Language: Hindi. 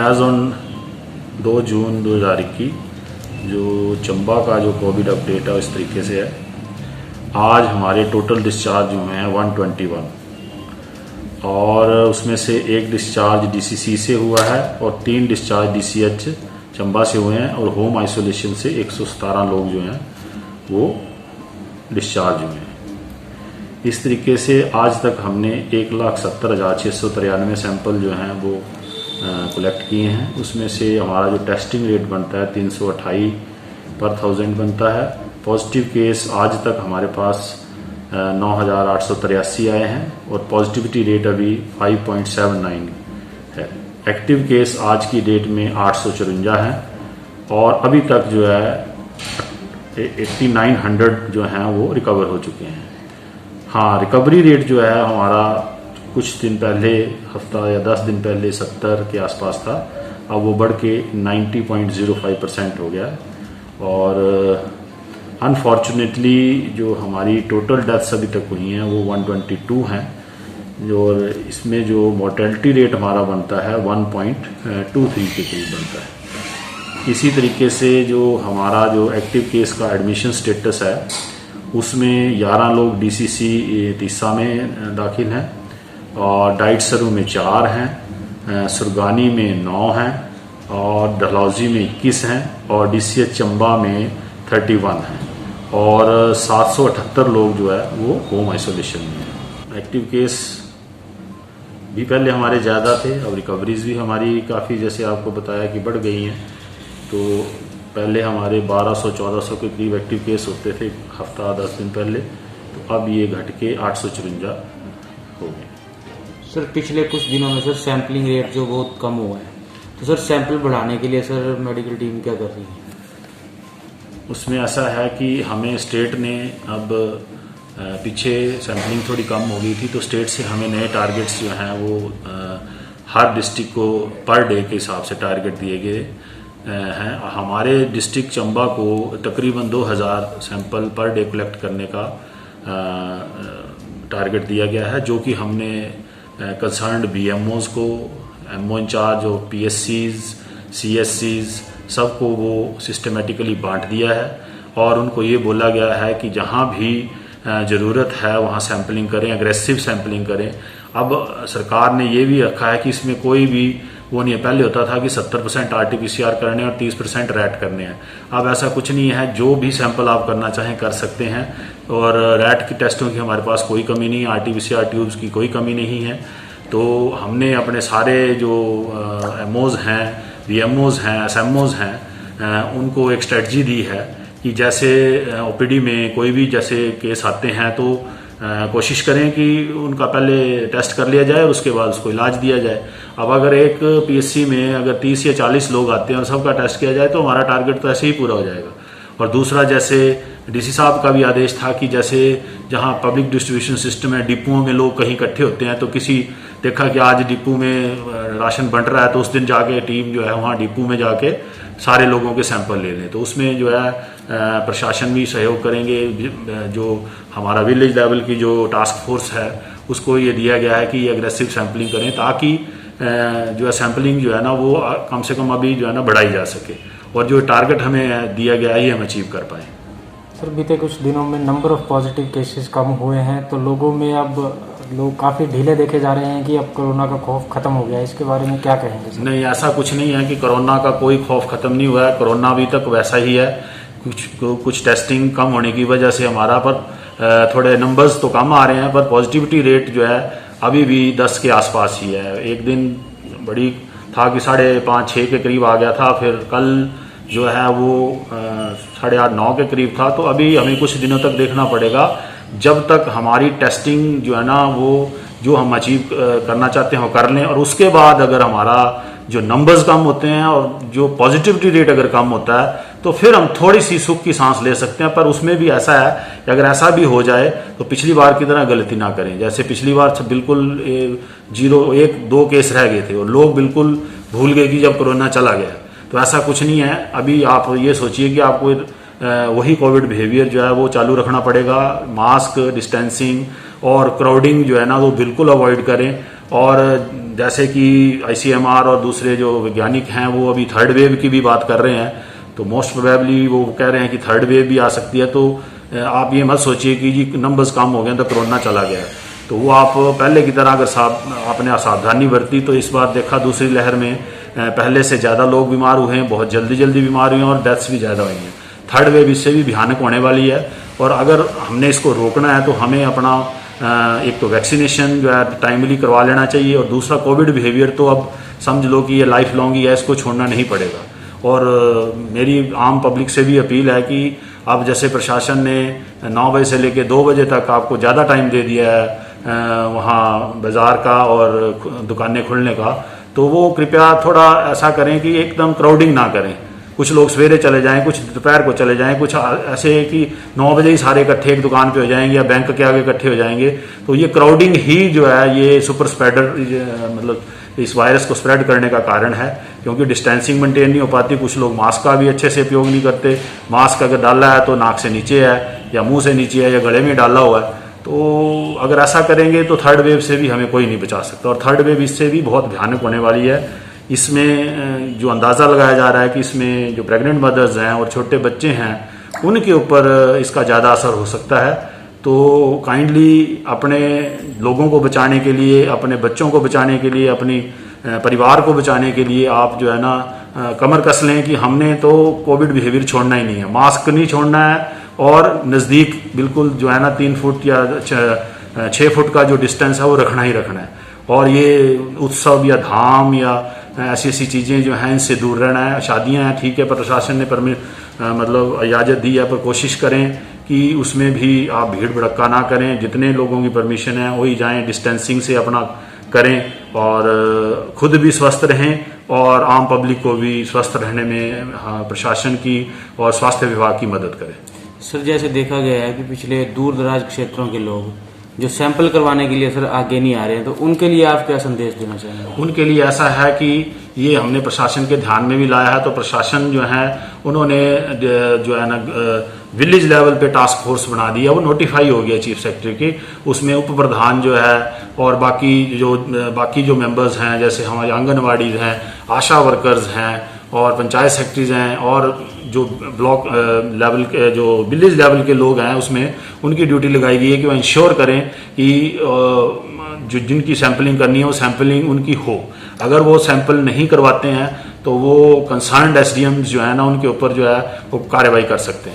एज ऑन 2 जून 2021 जो चंबा का जो कोविड अपडेट है इस तरीके से है। आज हमारे टोटल डिस्चार्ज जो हैं 121 और उसमें से एक डिस्चार्ज डीसीसी से हुआ है और 3 डिस्चार्ज डीसीएच चंबा से हुए हैं और होम आइसोलेशन से 117 लोग जो हैं वो डिस्चार्ज हुए हैं। इस तरीके से आज तक हमने 1,70,693 सैंपल जो हैं वो कलेक्ट किए हैं। उसमें से हमारा जो टेस्टिंग रेट बनता है 328 पर 1000 बनता है। पॉजिटिव केस आज तक हमारे पास 9,883 आए हैं और पॉजिटिविटी रेट अभी 5.79 है। एक्टिव केस आज की डेट में 854 हैं और अभी तक जो है 8900 जो हैं वो रिकवर हो चुके हैं। हाँ, रिकवरी रेट जो है हमारा कुछ दिन पहले हफ्ता या 10 दिन पहले 70 के आसपास था, अब वो बढ़ के 90.05% हो गया और अनफॉर्चुनेटली जो हमारी टोटल डेथ्स अभी तक हुई हैं वो 122 हैं जो इसमें जो मोर्टेलिटी रेट हमारा बनता है 1.23 के करीब बनता है। इसी तरीके से जो हमारा जो एक्टिव केस का एडमिशन स्टेटस है उसमें 11 लोग डीसीसी तीसा में दाखिल हैं और डाइटसरू में 4 हैं, सुरगानी में 9 हैं और डलहौजी में 21 हैं और डीसीएच चंबा में 31 हैं और 778 लोग जो है वो होम आइसोलेशन में हैं। एक्टिव केस भी पहले हमारे ज़्यादा थे, अब रिकवरीज भी हमारी काफ़ी जैसे आपको बताया कि बढ़ गई हैं। तो पहले हमारे 1200-1400 के करीब एक्टिव केस होते थे हफ्ता 10 दिन पहले, तो अब ये घट के 854 हो गए। सर पिछले कुछ दिनों में सर सैंपलिंग रेट जो बहुत कम हुआ है, तो सर सैंपल बढ़ाने के लिए सर मेडिकल टीम क्या कर रही है? उसमें ऐसा है कि हमें स्टेट ने अब पीछे सैंपलिंग थोड़ी कम हो गई थी तो स्टेट से हमें नए टारगेट्स जो हैं वो हर डिस्ट्रिक्ट को पर डे के हिसाब से टारगेट दिए गए हैं। हमारे डिस्ट्रिक्ट चंबा को तकरीबन 2000 सैंपल पर डे कलेक्ट करने का टारगेट दिया गया है, जो कि हमने कंसर्न्ड बीएमओज को, एमओ इंचार्ज और पीएससीज, सीएससीज सबको वो सिस्टमेटिकली बांट दिया है और उनको ये बोला गया है कि जहाँ भी ज़रूरत है वहाँ सैंपलिंग करें, एग्रेसिव सैंपलिंग करें। अब सरकार ने ये भी रखा है कि इसमें कोई भी वो नहीं है। पहले होता था कि 70% आरटीपीसीआर करने और 30% रैट करने हैं, अब ऐसा कुछ नहीं है। जो भी सैंपल आप करना चाहें कर सकते हैं और रैट की टेस्टों की हमारे पास कोई कमी नहीं है, आरटीपीसीआर ट्यूब्स की कोई कमी नहीं है। तो हमने अपने सारे जो एमओज हैं, बीएमओज हैं, एसएमओज हैं, उनको एक स्ट्रेटजी दी है कि जैसे ओपीडी में कोई भी जैसे केस आते हैं तो कोशिश करें कि उनका पहले टेस्ट कर लिया जाए और उसके बाद उसको इलाज दिया जाए। अब अगर एक पीएससी में अगर 30 या 40 लोग आते हैं और सबका टेस्ट किया जाए तो हमारा टारगेट तो ऐसे ही पूरा हो जाएगा। और दूसरा, जैसे डीसी साहब का भी आदेश था कि जैसे जहां पब्लिक डिस्ट्रीब्यूशन सिस्टम है, डिपुओं में लोग कहीं इकट्ठे होते हैं तो किसी देखा कि आज डिपू में राशन बंट रहा है तो उस दिन जाके टीम जो है वहाँ डिपू में जाके सारे लोगों के सैंपल ले लें। तो उसमें जो है प्रशासन भी सहयोग करेंगे। जो हमारा विलेज लेवल की जो टास्क फोर्स है उसको ये दिया गया है कि ये एग्रेसिव सैंपलिंग करें ताकि जो है सैंपलिंग जो है ना वो कम से कम अभी जो है ना बढ़ाई जा सके और जो टारगेट हमें दिया गया है ये हम अचीव कर पाएँ। सर बीते कुछ दिनों में नंबर ऑफ पॉजिटिव केसेस कम हुए हैं तो लोगों में अब लोग काफ़ी ढीले देखे जा रहे हैं कि अब कोरोना का खौफ खत्म हो गया है, इसके बारे में क्या कहेंगे सर? नहीं, ऐसा कुछ नहीं है कि कोरोना का कोई खौफ खत्म नहीं हुआ है। कोरोना अभी तक वैसा ही है। कुछ टेस्टिंग कम होने की वजह से हमारा पर थोड़े नंबर्स तो कम आ रहे हैं पर पॉजिटिविटी रेट जो है अभी भी 10 के आसपास ही है। एक दिन बड़ी था कि 5.5-6 के करीब आ गया था, फिर कल जो है वो 8.5-9 के करीब था। तो अभी हमें कुछ दिनों तक देखना पड़ेगा जब तक हमारी टेस्टिंग जो है ना वो जो हम अचीव करना चाहते हैं वो कर लें और उसके बाद अगर हमारा जो नंबर्स कम होते हैं और जो पॉजिटिविटी रेट अगर कम होता है तो फिर हम थोड़ी सी सुख की सांस ले सकते हैं। पर उसमें भी ऐसा है कि अगर ऐसा भी हो जाए तो पिछली बार की तरह गलती ना करें। जैसे पिछली बार बिल्कुल 0-1-2 केस रह गए थे और लोग बिल्कुल भूल गए कि जब कोरोना चला गया, तो ऐसा कुछ नहीं है। अभी आप ये सोचिए कि आपको वही कोविड बिहेवियर जो है वो चालू रखना पड़ेगा। मास्क, डिस्टेंसिंग और क्राउडिंग जो है ना वो बिल्कुल अवॉइड करें और जैसे कि ICMR और दूसरे जो वैज्ञानिक हैं वो अभी थर्ड वेव की भी बात कर रहे हैं, तो मोस्ट प्रोबेबली वो कह रहे हैं कि थर्ड वेव भी आ सकती है। तो आप ये मत सोचिए कि जी नंबर्स कम हो गए तो कोरोना चला गया है। तो वो आप पहले की तरह अगर आपने सावधानी बरती तो इस बार देखा दूसरी लहर में पहले से ज़्यादा लोग बीमार हुए हैं, बहुत जल्दी बीमार हुए हैं और डेथ्स भी ज़्यादा हुई हैं। थर्ड वेव इससे भी भयानक होने वाली है और अगर हमने इसको रोकना है तो हमें अपना एक तो वैक्सीनेशन जो है टाइमली करवा लेना चाहिए और दूसरा कोविड बिहेवियर तो अब समझ लो कि ये लाइफ लॉन्ग ही है, इसको छोड़ना नहीं पड़ेगा। और मेरी आम पब्लिक से भी अपील है कि अब जैसे प्रशासन ने 9 बजे से लेकर 2 बजे तक आपको ज़्यादा टाइम दे दिया है वहाँ बाज़ार का और दुकानें खुलने का, तो वो कृपया थोड़ा ऐसा करें कि एकदम क्राउडिंग ना करें। कुछ लोग सवेरे चले जाएं, कुछ दोपहर को चले जाएं, कुछ ऐसे कि 9 बजे ही सारे इकट्ठे एक दुकान पे हो जाएंगे या बैंक के आगे इकट्ठे हो जाएंगे। तो ये क्राउडिंग ही जो है ये सुपर स्प्रेडर मतलब इस वायरस को स्प्रेड करने का कारण है, क्योंकि डिस्टेंसिंग मेंटेन नहीं हो पाती। कुछ लोग मास्क का भी अच्छे से उपयोग नहीं करते। मास्क अगर डाला है तो नाक से नीचे है या मुंह से नीचे है या गले में डाला हुआ है। तो अगर ऐसा करेंगे तो थर्ड वेव से भी हमें कोई नहीं बचा सकता और थर्ड वेव इससे भी बहुत भयानक होने वाली है। इसमें जो अंदाज़ा लगाया जा रहा है कि इसमें जो प्रेग्नेंट मदर्स हैं और छोटे बच्चे हैं उनके ऊपर इसका ज़्यादा असर हो सकता है। तो काइंडली अपने लोगों को बचाने के लिए, अपने बच्चों को बचाने के लिए, अपनी परिवार को बचाने के लिए आप जो है ना कमर कस लें कि हमने तो कोविड बिहेवियर छोड़ना ही नहीं है, मास्क नहीं छोड़ना है और नज़दीक बिल्कुल जो है ना 3 फुट या 6 फुट का जो डिस्टेंस है वो रखना ही रखना है। और ये उत्सव या धाम या ऐसी चीज़ें जो हैं इनसे दूर रहना है। शादियां हैं ठीक है, पर प्रशासन ने मतलब इजाज़त दी है, पर कोशिश करें कि उसमें भी आप भीड़ भड़क्का ना करें। जितने लोगों की परमिशन है वही जाएं, डिस्टेंसिंग से अपना करें और खुद भी स्वस्थ रहें और आम पब्लिक को भी स्वस्थ रहने में प्रशासन की और स्वास्थ्य विभाग की मदद करें। सर जैसे देखा गया है कि पिछले दूर दराज क्षेत्रों के लोग जो सैंपल करवाने के लिए सर आगे नहीं आ रहे हैं, तो उनके लिए आप क्या संदेश देना चाहेंगे? उनके लिए ऐसा है कि ये हमने प्रशासन के ध्यान में भी लाया है। तो प्रशासन जो है उन्होंने जो है ना विलेज लेवल पे टास्क फोर्स बना दिया, वो नोटिफाई हो गया चीफ सेक्रेटरी की। उसमें उप प्रधान जो है और बाकी जो मेंबर्स हैं, जैसे हमारे आंगनवाड़ी हैं, आशा वर्कर्स हैं और पंचायत सेक्रेटरीज हैं और जो ब्लॉक लेवल के जो विलेज लेवल के लोग हैं उसमें उनकी ड्यूटी लगाई गई है कि वो इंश्योर करें कि जो जिनकी सैंपलिंग करनी है वो सैंपलिंग उनकी हो। अगर वो सैंपल नहीं करवाते हैं तो वो कंसर्न्ड SDMs जो है ना उनके ऊपर जो है वो कार्रवाई कर सकते हैं।